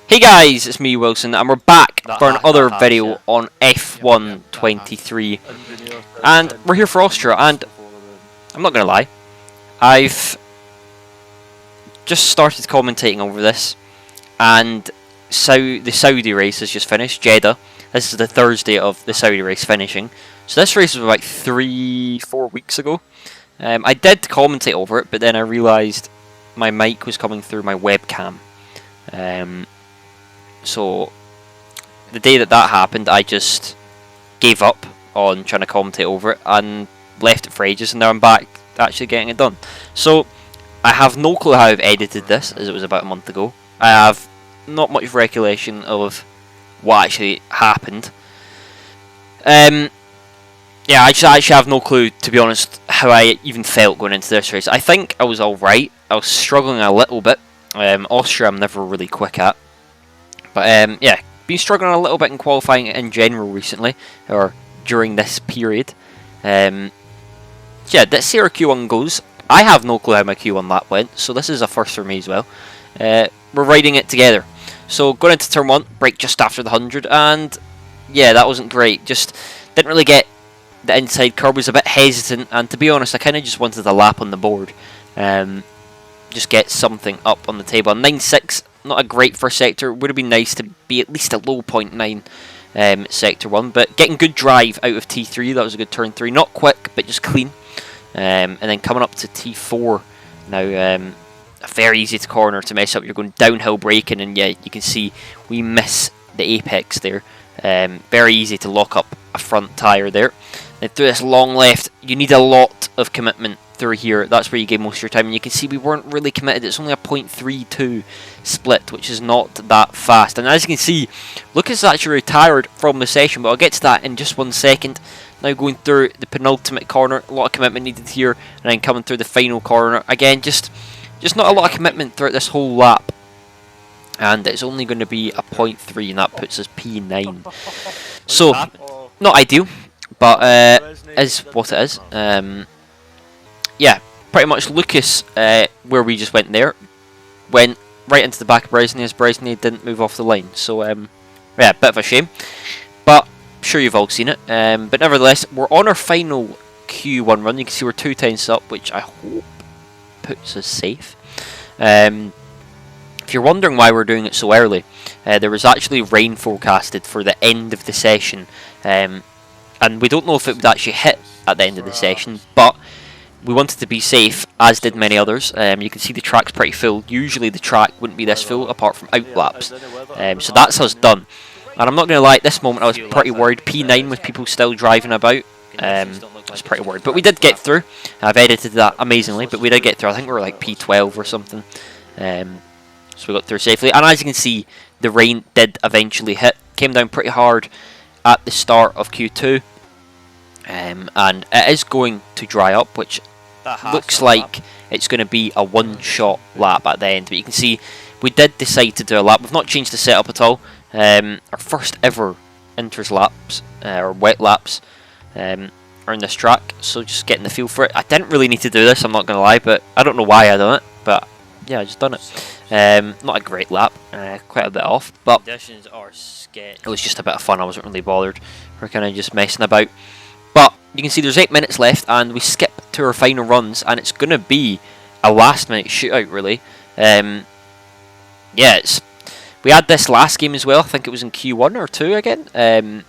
Hey guys, it's me Wilson and we're back for another video on F1 23 and we're here for Austria, and I'm not gonna lie, I've just started commentating over this, and the Saudi race has just finished, Jeddah. This is the Thursday of the Saudi race finishing, so this race was about 3-4 weeks ago. I did commentate over it, but then I realised my mic was coming through my webcam. So the day that happened, I just gave up on trying to commentate over it and left it for ages, and now I'm back actually getting it done. So I have no clue how I've edited this, as it was about a month ago. I have not much recollection of what actually happened. Yeah, I actually have no clue, to be honest, how I even felt going into this race. I think I was alright. I was struggling a little bit. Austria I'm never really quick at. But yeah, been struggling a little bit in qualifying in general recently, or during this period. Yeah, let's see how our Q1 goes. I have no clue how my Q1 lap went, so this is a first for me as well. We're riding it together. So going into turn 1, brake just after the 100, and yeah, that wasn't great. Just didn't really get the inside curb, was a bit hesitant, and to be honest, I kind of just wanted a lap on the board. Just get something up on the table. 9.6, not a great first sector. Would have been nice to be at least a low 0.9 sector 1, but getting good drive out of T3. That was a good turn 3. Not quick, but just clean. And then coming up to T4 now. Very easy to corner to mess up. You're going downhill braking, and yeah, you can see we miss the apex there. Very easy to lock up a front tyre there. And through this long left, you need a lot of commitment through here. That's where you gain most of your time, and you can see we weren't really committed. It's only a 0.32 split, which is not that fast. And as you can see, Lucas actually retired from the session, but I'll get to that in just 1 second. Now going through the penultimate corner, a lot of commitment needed here, and then coming through the final corner. Again, just not a lot of commitment throughout this whole lap. And it's only going to be a 0.3, and that puts us P9. So, not ideal, but is what it is. Yeah, pretty much Lucas, where we just went there, went right into the back of Bresney, as Bresney didn't move off the line. So, yeah, bit of a shame. But, I'm sure you've all seen it. But nevertheless, we're on our final Q1 run. You can see we're 2 tenths up, which I hope puts us safe. If you're wondering why we're doing it so early, there was actually rain forecasted for the end of the session. And we don't know if it would actually hit at the end of the session, but we wanted to be safe, as did many others. You can see the track's pretty full. Usually the track wouldn't be this full, apart from out laps. So that's us done. And I'm not going to lie, at this moment I was pretty worried. P9 with people still driving about. I was pretty worried. But we did get through. I've edited that amazingly, but we did get through. I think we were like P12 or something. So we got through safely. And as you can see, the rain did eventually hit. Came down pretty hard at the start of Q2. And it is going to dry up, which looks like it's going to be a one-shot lap at the end. But you can see we did decide to do a lap. We've not changed the setup at all. Our first ever inters laps, or wet laps, are in this track. So just getting the feel for it. I didn't really need to do this, I'm not going to lie, but I don't know why I done it. But yeah, I just done it. Not a great lap, quite a bit off, but it was just a bit of fun. I wasn't really bothered. We're kind of just messing about. But you can see there's 8 minutes left, and we skip to our final runs, and it's going to be a last-minute shootout, really. Yeah, we had this last game as well. I think it was in Q1 or 2 again.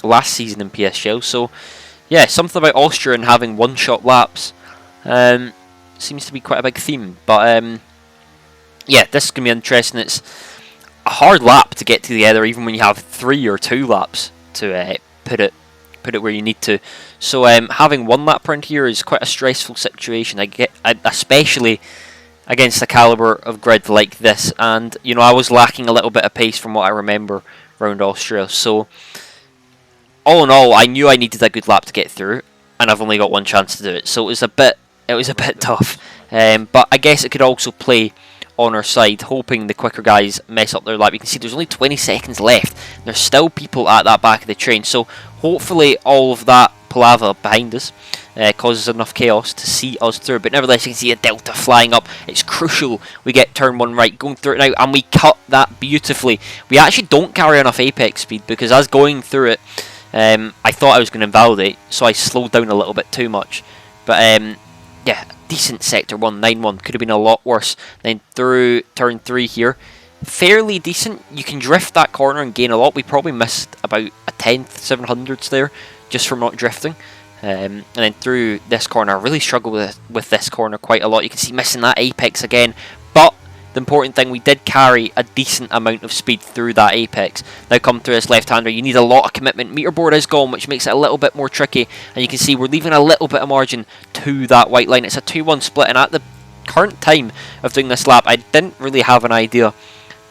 Last season in PSGL. So, yeah, something about Austria and having one-shot laps seems to be quite a big theme. But, yeah, this is going to be interesting. It's a hard lap to get together, even when you have 3 or 2 laps to put it where you need to. So having 1 lap around here is quite a stressful situation. Especially against a caliber of grid like this. And you know, I was lacking a little bit of pace from what I remember around Austria. So all in all, I knew I needed a good lap to get through, and I've only got 1 chance to do it. So it was a bit tough. But I guess it could also play on our side, hoping the quicker guys mess up their lap. You can see there's only 20 seconds left. There's still people at that back of the train, so hopefully all of that palaver behind us causes enough chaos to see us through. But nevertheless, you can see a delta flying up. It's crucial we get turn 1 right, going through it now, and we cut that beautifully. We actually don't carry enough apex speed, because as going through it, I thought I was going to invalidate, so I slowed down a little bit too much. But yeah, decent sector 1, 9-1. Could have been a lot worse. Then through turn 3 here, fairly decent. You can drift that corner and gain a lot. We probably missed about a 10th, 700s there, just from not drifting. And then through this corner, I really struggle with this corner quite a lot. You can see missing that apex again. But the important thing, we did carry a decent amount of speed through that apex. Now come through this left-hander, you need a lot of commitment. Meter board is gone, which makes it a little bit more tricky. And you can see we're leaving a little bit of margin to that white line. It's a 2-1 split, and at the current time of doing this lap, I didn't really have an idea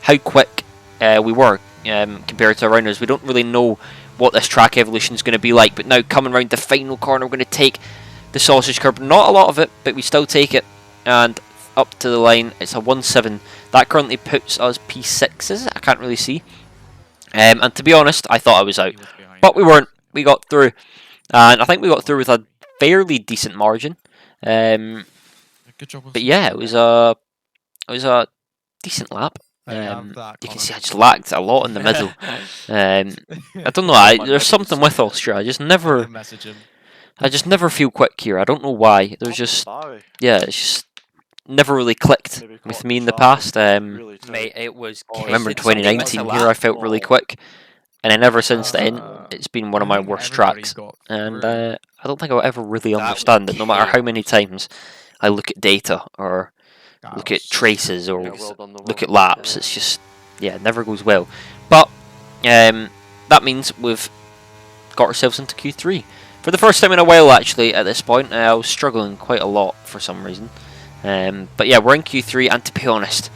how quick we were compared to around us. We don't really know what this track evolution is going to be like, but now coming around the final corner, we're going to take the sausage curb. Not a lot of it, but we still take it, and up to the line. It's a 1-7. That currently puts us P6s. I can't really see. And to be honest, I thought I was out, but we weren't. We got through, and I think we got through with a fairly decent margin. But yeah, it was a decent lap. You can see I just lagged a lot in the middle. I don't know. There's something with Austria. I just never feel quick here. I don't know why. There's just it's just never really clicked with me in the past. Mate, it was. I remember 2019 here. I felt really quick, and then ever since then, it's been one of my worst tracks. And I don't think I'll ever really understand it, no matter how many times I look at data or look at traces or look at laps. It's just, yeah, it never goes well. But that means we've got ourselves into Q3 for the first time in a while. Actually, at this point, I was struggling quite a lot for some reason. But yeah, we're in Q3, and to be honest,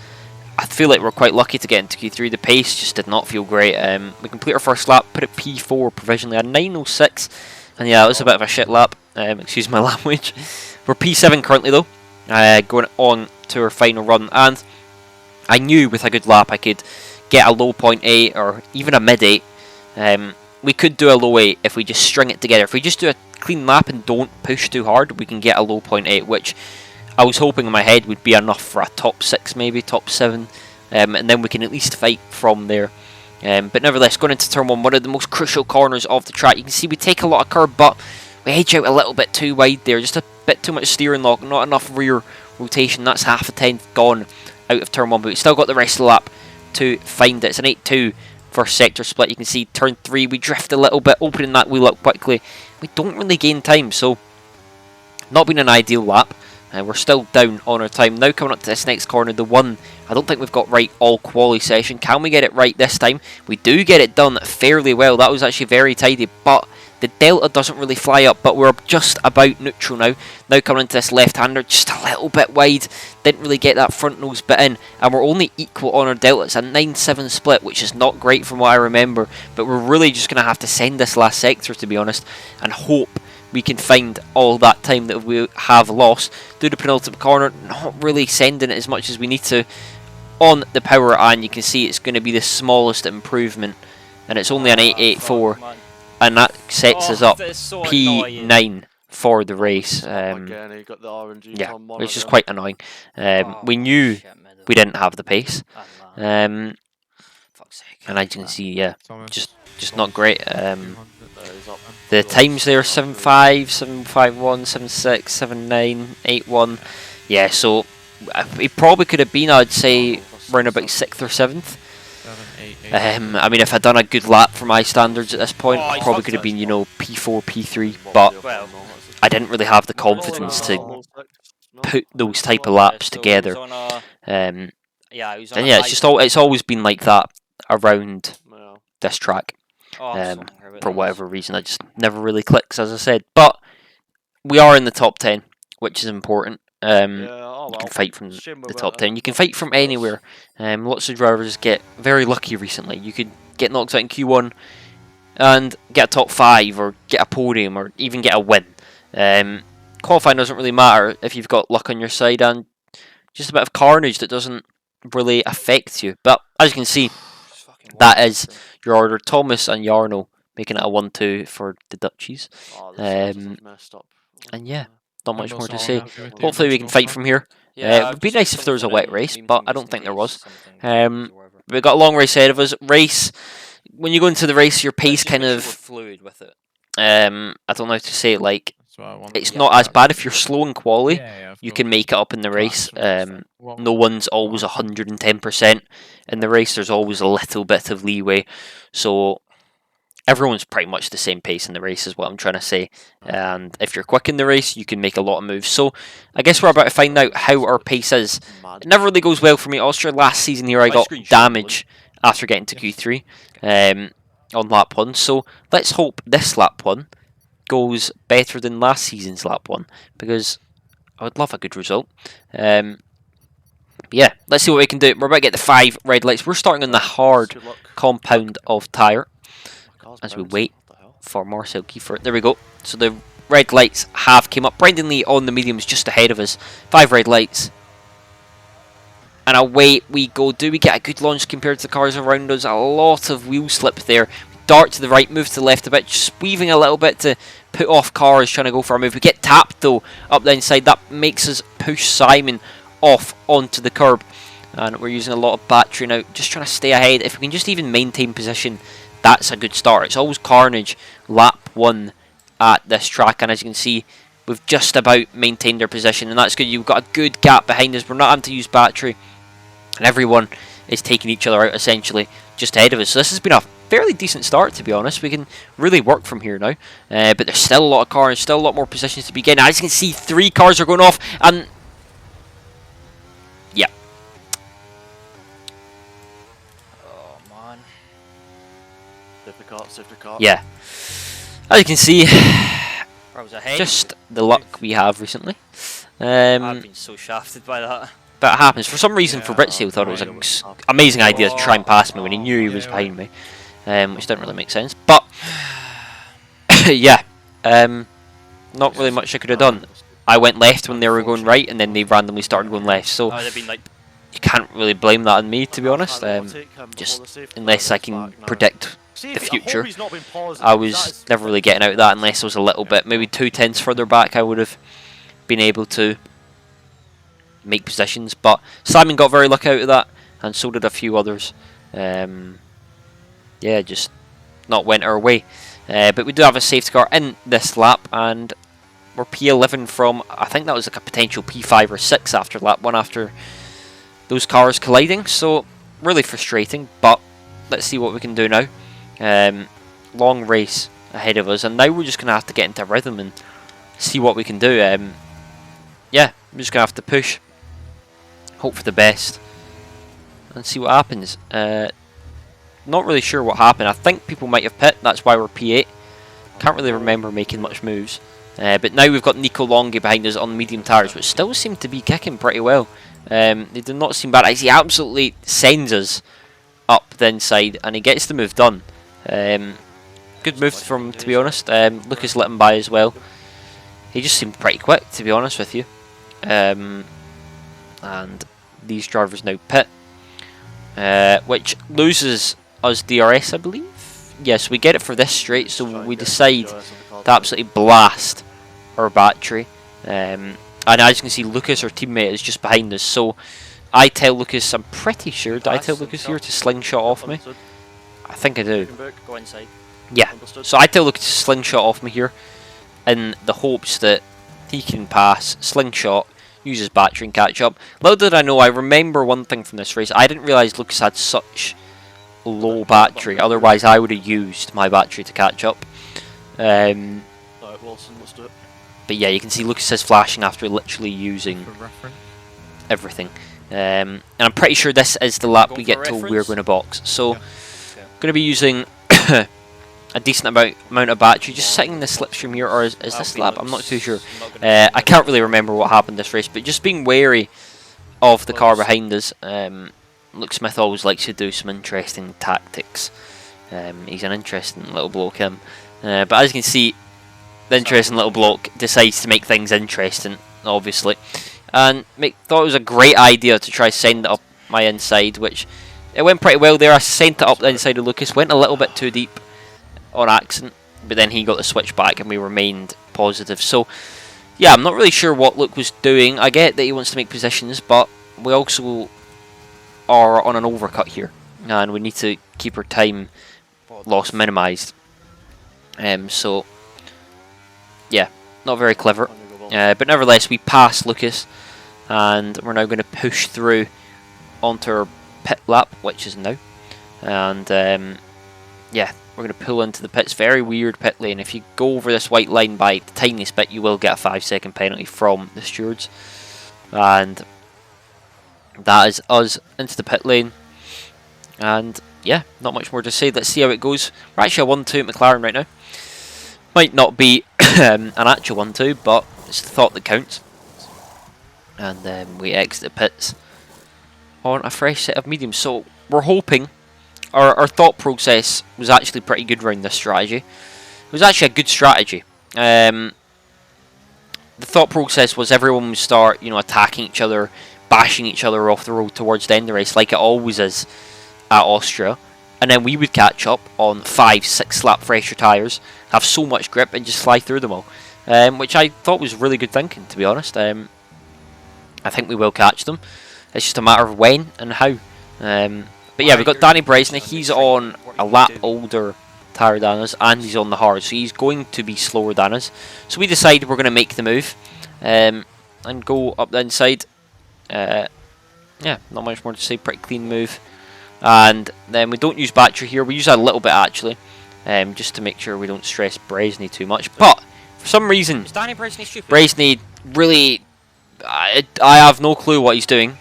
I feel like we're quite lucky to get into Q3. The pace just did not feel great. We complete our first lap, put it P4 provisionally, a 9:06, and yeah, it was a bit of a shit lap. Excuse my language. We're P7 currently though, going on to our final run, and I knew with a good lap I could get a low 0.8 or even a mid 8. We could do a low 8 if we just string it together. If we just do a clean lap and don't push too hard, we can get a low 0.8, which I was hoping in my head would be enough for a top 6, maybe top 7, and then we can at least fight from there. But nevertheless, going into turn 1, one of the most crucial corners of the track. You can see we take a lot of curb, but we edge out a little bit too wide there. Just a bit too much steering lock, not enough rear rotation. That's half a 10th gone out of turn 1, but we still got the rest of the lap to find it. It's an 8-2 for sector split. You can see turn 3, we drift a little bit, opening that wheel up quickly. We don't really gain time, so not been an ideal lap. We're still down on our time. Now coming up to this next corner, the one I don't think we've got right all quali session. Can we get it right this time? We do get it done fairly well. That was actually very tidy, but the delta doesn't really fly up, but we're just about neutral now. Now coming into this left-hander, just a little bit wide. Didn't really get that front nose bit in, and we're only equal on our delta. It's a 9-7 split, which is not great from what I remember, but we're really just going to have to send this last sector, to be honest, and hope we can find all that time that we have lost. Do the penultimate corner, not really sending it as much as we need to on the power, and you can see it's going to be the smallest improvement, and it's only an 8.84, and that sets us up P9 for the race. Yeah, which is quite annoying. We knew we didn't have the pace, and as you can see, yeah, just not great. The times there: 7.5, 7.51, 7.6, 7.9, 8.1. Yeah, so it probably could have been, I'd say, around about 6th or 7th. I mean, if I'd done a good lap for my standards at this point, it probably could have been, you know, P4, P3. But I didn't really have the confidence to put those type of laps together. And yeah, it's always been like that around this track. For whatever reason, I just never really clicks, as I said. But we are in the top 10, which is important. You can fight from the top 10. You can fight from anywhere. Lots of drivers get very lucky recently. You could get knocked out in Q1 and get a top 5 or get a podium or even get a win. Qualifying doesn't really matter if you've got luck on your side and just a bit of carnage that doesn't really affect you. But as you can see, that is your order. Thomas and Jarno making it a 1-2 for the Dutchies. And yeah, not much more to also say. happy with the Hopefully we can fight original from here. Yeah, It would be nice if there was a wet race, but I don't think there was. We've We've got a long race ahead of us. Race, when you go into the race, your pace kind of, fluid with it. I don't know how to say it, like, That's what I want. it's not as bad if you're slow in quali. Of You course. can make it up in the race. What No one's always 110% in the race. There's always a little bit of leeway. So everyone's pretty much the same pace in the race is what I'm trying to say. And if you're quick in the race, you can make a lot of moves. So I guess we're about to find out how our pace is. It never really goes well for me. Austria last season here, I got damage after getting to Q3 on lap 1. So let's hope this lap 1 goes better than last season's lap 1, because I would love a good result. Yeah, let's see what we can do. We're about to get the 5 red lights. We're starting on the hard compound of tyre as we wait for Marcel Kiefer. There we go. So the red lights have came up. Brendan Lee on the mediums just ahead of us. 5 red lights. And away we go. Do we get a good launch compared to the cars around us? A lot of wheel slip there. Dart to the right, move to the left a bit, just weaving a little bit to put off cars trying to go for a move. We get tapped though up the inside. That makes us push Simon off onto the curb. And we're using a lot of battery now, just trying to stay ahead. If we can just even maintain position, that's a good start. It's always carnage lap 1 at this track, and as you can see, we've just about maintained our position, and that's good. You've got a good gap behind us. We're not having to use battery, and everyone is taking each other out essentially just ahead of us. So this has been a fairly decent start, to be honest. We can really work from here now, but there's still a lot of cars, still a lot more positions to be getting. As you can see, 3 cars are going off, and yeah. Oh man. Difficult. Yeah. As you can see, I was ahead. just the luck we have recently. I've been so shafted by that. But it happens. For some reason, Fabrizio thought it was an amazing idea to try and pass me when he knew he was behind me, which didn't really make sense. But yeah, not really much I could have done. I went left when they were going right, and then they randomly started going left. So you can't really blame that on me, to be honest. Just unless I can predict the future, I was never really getting out of that unless I was a little bit, maybe 2/10 further back. I would have been able to make positions, but Simon got very lucky out of that, and so did a few others. Yeah, just not went our way. But we do have a safety car in this lap, and we're P11 from, I think that was like a potential P5 or 6 after lap 1 after those cars colliding. So really frustrating, but let's see what we can do now. Long race ahead of us, and now we're just going to have to get into rhythm and see what we can do. Yeah, I'm just going to have to push, hope for the best, and see what happens. Not really sure what happened. I think people might have pit, that's why we're P8. Can't really remember making much moves. But now we've got Nico Longi behind us on medium tyres, which still seem to be kicking pretty well. They do not seem bad. He absolutely sends us up the inside, and he gets the move done. Good move from him, to be honest. Lucas let him by as well. He just seemed pretty quick, to be honest with you. And these drivers now pit, which loses us DRS, I believe. Yes, we get it for this straight, so we decide to absolutely blast our battery. And as you can see, Lucas, our teammate, is just behind us. So I tell Lucas, I'm pretty sure, did I tell Lucas here to slingshot off me? I think I do. Go inside. Yeah, so I tell Lucas to slingshot off me here in the hopes that he can pass, slingshot, use his battery and catch up. Little did I know, I remember one thing from this race. I didn't realise Lucas had such low battery, otherwise I would have used my battery to catch up. But yeah, you can see Lucas is flashing after literally using everything. And I'm pretty sure this is the lap we get till we're going to box. So, going to be using a decent amount of battery, just sitting in the slipstream here, or is this lap? I'm not too sure. I can't really remember what happened this race, but just being wary of the car behind us. Luke Smith always likes to do some interesting tactics. He's an interesting little bloke, him. But as you can see, the interesting little bloke decides to make things interesting, obviously. And thought it was a great idea to try send it up my inside, which it went pretty well there. I sent it up the inside of Lucas, went a little bit too deep on accident, but then he got the switch back and we remained positive. So yeah, I'm not really sure what Luke was doing. I get that he wants to make positions, but we also are on an overcut here, and we need to keep our time loss minimised. So, yeah, not very clever. But nevertheless, we pass Lucas, and we're now going to push through onto our pit lap, which is now. And, yeah, we're going to pull into the pits. Very weird pit lane. If you go over this white line by the tiniest bit, you will get a 5-second penalty from the stewards. And that is us into the pit lane. And, yeah, not much more to say. Let's see how it goes. We're actually a 1-2 at McLaren right now. Might not be an actual 1-2, but it's the thought that counts. And then we exit the pits on a fresh set of mediums. So we're hoping, our thought process was actually pretty good around this strategy. It was actually a good strategy. The thought process was everyone would start, attacking each other, bashing each other off the road towards the end of the race, like it always is at Austria. And then we would catch up on 5-6 lap fresher tyres, have so much grip and just fly through them all. Which I thought was really good thinking, to be honest. I think we will catch them. It's just a matter of when and how. But yeah, we've got Danny Bresnik. He's on a lap older tyre than us, and he's on the hard, so he's going to be slower than us. So we decided we're going to make the move and go up the inside. Yeah, not much more to say. Pretty clean move. And then we don't use battery here. We use a little bit actually, just to make sure we don't stress Bresnik too much. But for some reason, Bresnik really, I have no clue what he's doing.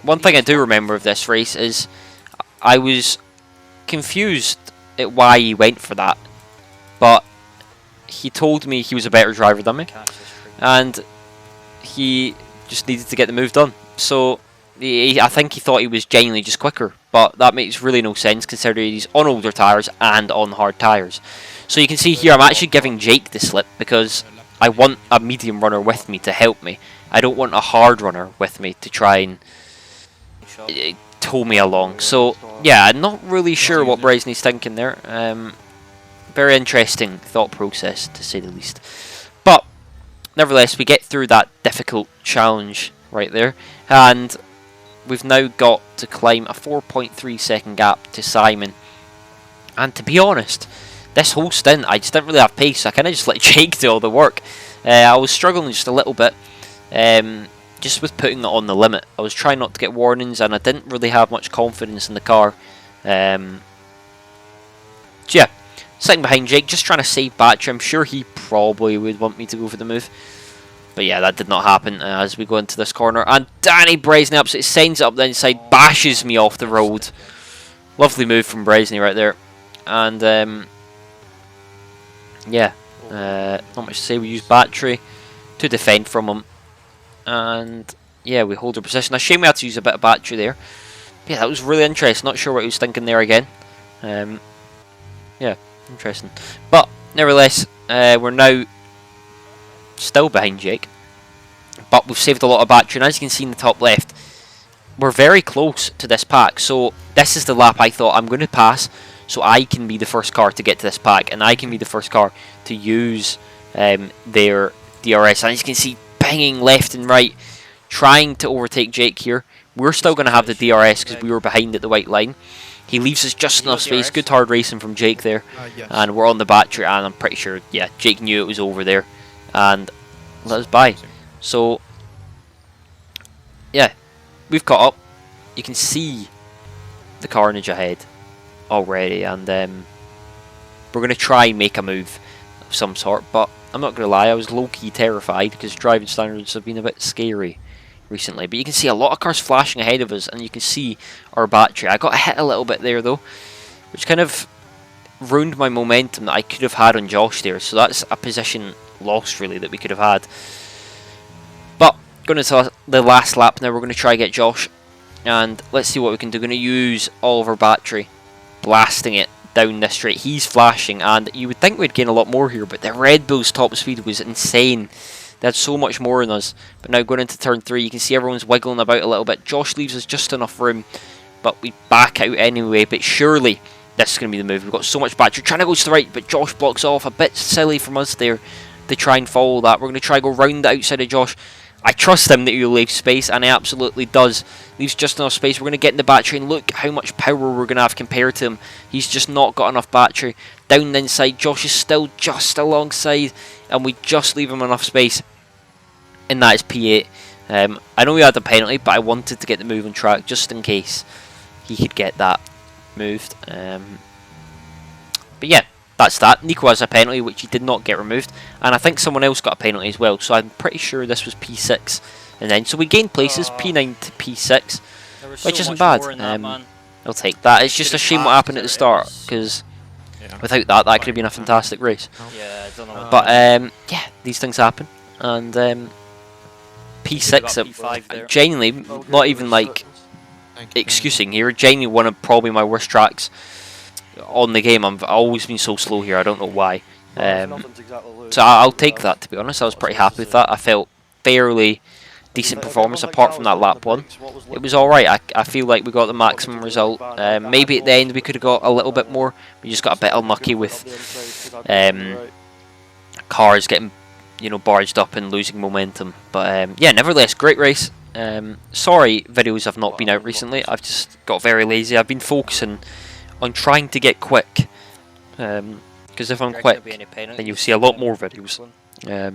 One thing I do remember of this race is I was confused at why he went for that, but he told me he was a better driver than me, and he just needed to get the move done. So I think he thought he was genuinely just quicker, but that makes really no sense considering he's on older tyres and on hard tyres. So you can see here I'm actually giving Jake the slip because I want a medium runner with me to help me. I don't want a hard runner with me to try and tow me along. So yeah, I'm not really sure what Bresnik's thinking there. Very interesting thought process, to say the least. But nevertheless, we get through that difficult challenge right there, and we've now got to climb a 4.3 second gap to Simon. And to be honest, this whole stint I just didn't really have pace. I kind of just let Jake do all the work. I was struggling just a little bit, just with putting it on the limit. I was trying not to get warnings, and I didn't really have much confidence in the car. So yeah, sitting behind Jake, just trying to save battery. I'm sure he probably would want me to go for the move, but yeah, that did not happen as we go into this corner. And Danny Bresnik absolutely sends it up the inside, bashes me off the road. Lovely move from Bresnik right there. And yeah, not much to say. We use battery to defend from him. And yeah, we hold our position. A shame we had to use a bit of battery there. Yeah, that was really interesting. Not sure what he was thinking there again. Yeah, interesting. But nevertheless, we're now still behind Jake, but we've saved a lot of battery, and as you can see in the top left, we're very close to this pack. So this is the lap I thought I'm going to pass, so I can be the first car to get to this pack, and I can be the first car to use their DRS. And as you can see, pinging left and right, trying to overtake Jake here. We're still going to have the DRS because we were behind at the white line. He leaves us just enough space. Good hard racing from Jake there. And we're on the battery, and I'm pretty sure, yeah, Jake knew it was over there and let us by. So yeah, we've caught up. You can see the carnage ahead already, and we're going to try and make a move of some sort, but I'm not going to lie, I was low-key terrified because driving standards have been a bit scary recently. But you can see a lot of cars flashing ahead of us, and you can see our battery. I got hit a little bit there though, which kind of ruined my momentum that I could have had on Josh there. So that's a position lost really that we could have had. But going into the last lap now, we're going to try and get Josh, and let's see what we can do. We're going to use all of our battery, blasting it down this straight. He's flashing, and you would think we'd gain a lot more here, but the Red Bull's top speed was insane. They had so much more in us. But now going into turn 3, you can see everyone's wiggling about a little bit. Josh leaves us just enough room, but we back out anyway. But surely this is going to be the move. We've got so much battery. Trying to go to the right, but Josh blocks off. A bit silly from us there to try and follow that. We're going to try and go round the outside of Josh. I trust him that he'll leave space, and he absolutely does. Leaves just enough space. We're going to get in the battery, and look how much power we're going to have compared to him. He's just not got enough battery. Down the inside, Josh is still just alongside, and we just leave him enough space. And that is P8. I know we had the penalty, but I wanted to get the move on track just in case he could get that moved. But yeah, that's that. Nico has a penalty, which he did not get removed, and I think someone else got a penalty as well, so I'm pretty sure this was P6. And then, so we gained places, P9 to P6, which isn't bad. I'll take that. It's just a shame what happened at the start, because without that, that could have been a fantastic race. Yeah, I don't know. But yeah, these things happen, and P6, genuinely, not even like excusing here, genuinely one of probably my worst tracks on the game. I've always been so slow here, I don't know why. So I'll take that, to be honest. I was pretty happy with that. I felt fairly decent performance apart from that lap 1. It was alright. I feel like we got the maximum result. Maybe at the end we could have got a little bit more. We just got a bit unlucky with cars getting, you know, barged up and losing momentum. But yeah, nevertheless, great race. Sorry videos have not been out recently. I've just got very lazy. I've been focusing on trying to get quick, because if I'm quick, then you'll see a lot more videos. But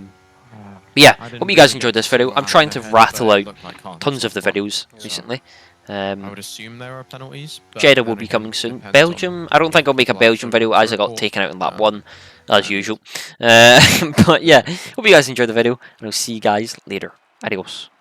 yeah, hope you guys enjoyed this video. I'm trying to rattle out tons of the videos recently. I would assume there are penalties. Jeddah will be coming soon. Belgium, I don't think I'll make a Belgium video as I got taken out in lap 1, as usual. But yeah, hope you guys enjoyed the video, and I'll see you guys later. Adios.